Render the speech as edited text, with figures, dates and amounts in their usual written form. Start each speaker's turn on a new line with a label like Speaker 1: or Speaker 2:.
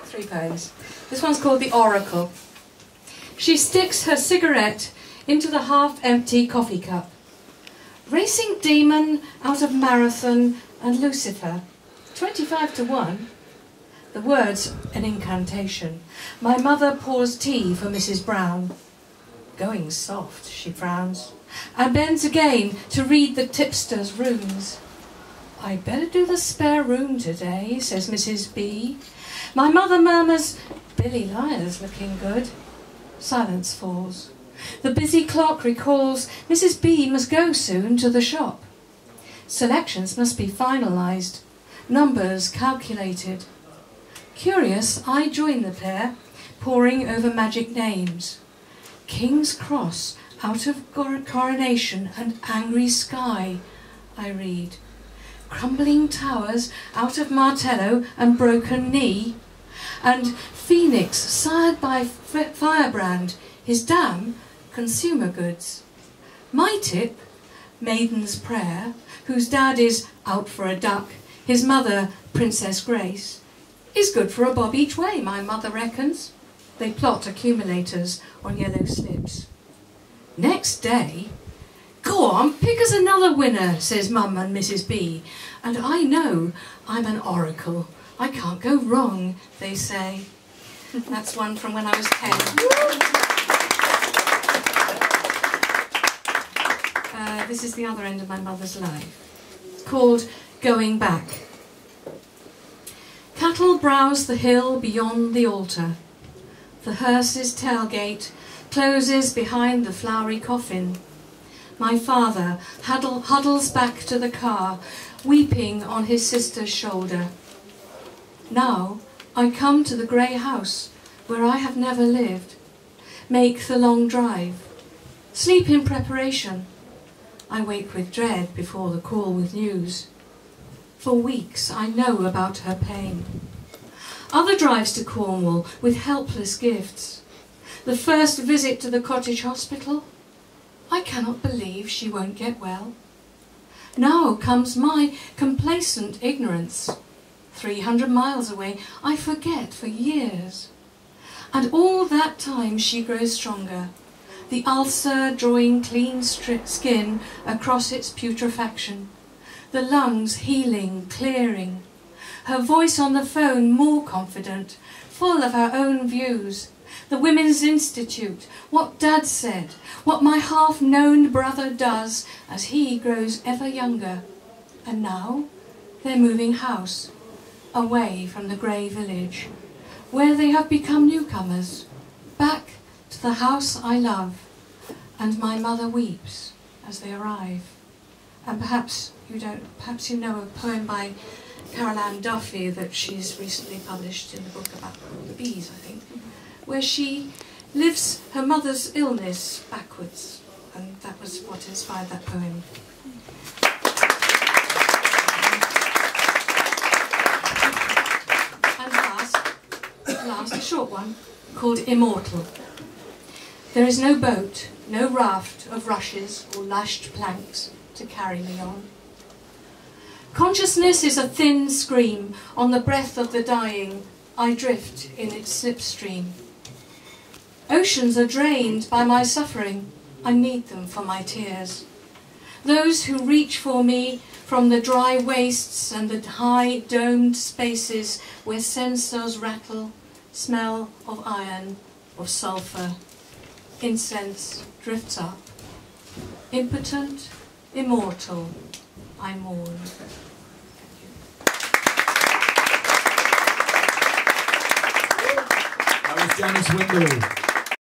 Speaker 1: Three poems. This one's called The Oracle. She sticks her cigarette into the half-empty coffee cup. Racing demon out of Marathon and Lucifer. 25 to 1. The word's an incantation. My mother pours tea for Mrs. Brown. Going soft, she frowns, and bends again to read the tipster's runes. I'd better do the spare room today, says Mrs. B. My mother murmurs, Billy Lyre's looking good. Silence falls. The busy clock recalls Mrs. B must go soon to the shop. Selections must be finalised, numbers calculated. Curious, I join the pair, poring over magic names. King's Cross, out of Coronation and Angry Sky, I read. Crumbling Towers, out of Martello and Broken Knee. And Phoenix, sired by Firebrand, his dam, Consumer Goods. My tip, Maiden's Prayer, whose dad is out for a duck, his mother, Princess Grace, is good for a bob each way, my mother reckons. They plot accumulators on yellow slips. Next day, go on, pick us another winner, says Mum and Mrs. B. And I know I'm an oracle. I can't go wrong, they say. That's one from when I was 10. This is the other end of my mother's life. It's called Going Back. Cattle browse the hill beyond the altar. The hearse's tailgate closes behind the flowery coffin. My father huddles back to the car, weeping on his sister's shoulder. Now I come to the grey house where I have never lived, make the long drive, sleep in preparation. I wake with dread before the call with news. For weeks I know about her pain. Other drives to Cornwall with helpless gifts. The first visit to the cottage hospital. I cannot believe she won't get well. Now comes my complacent ignorance. 300 miles away, I forget for years. And all that time she grows stronger, the ulcer drawing clean skin across its putrefaction, the lungs healing, clearing, her voice on the phone more confident, full of her own views, the Women's Institute, what Dad said, what my half-known brother does as he grows ever younger. And now they're moving house, away from the grey village, where they have become newcomers, back to the house I love, and my mother weeps as they arrive. And perhaps you know a poem by Carol Ann Duffy that she's recently published in the book about the bees, I think, where she lives her mother's illness backwards, and that was what inspired that poem. And last, a short one, called Immortal. There is no boat, no raft of rushes or lashed planks to carry me on. Consciousness is a thin scream on the breath of the dying. I drift in its slipstream. Oceans are drained by my suffering. I need them for my tears. Those who reach for me from the dry wastes and the high domed spaces where sensors rattle, smell of iron, of sulphur. Incense drifts up. Impotent, immortal, I mourn.
Speaker 2: That was Janice Windle.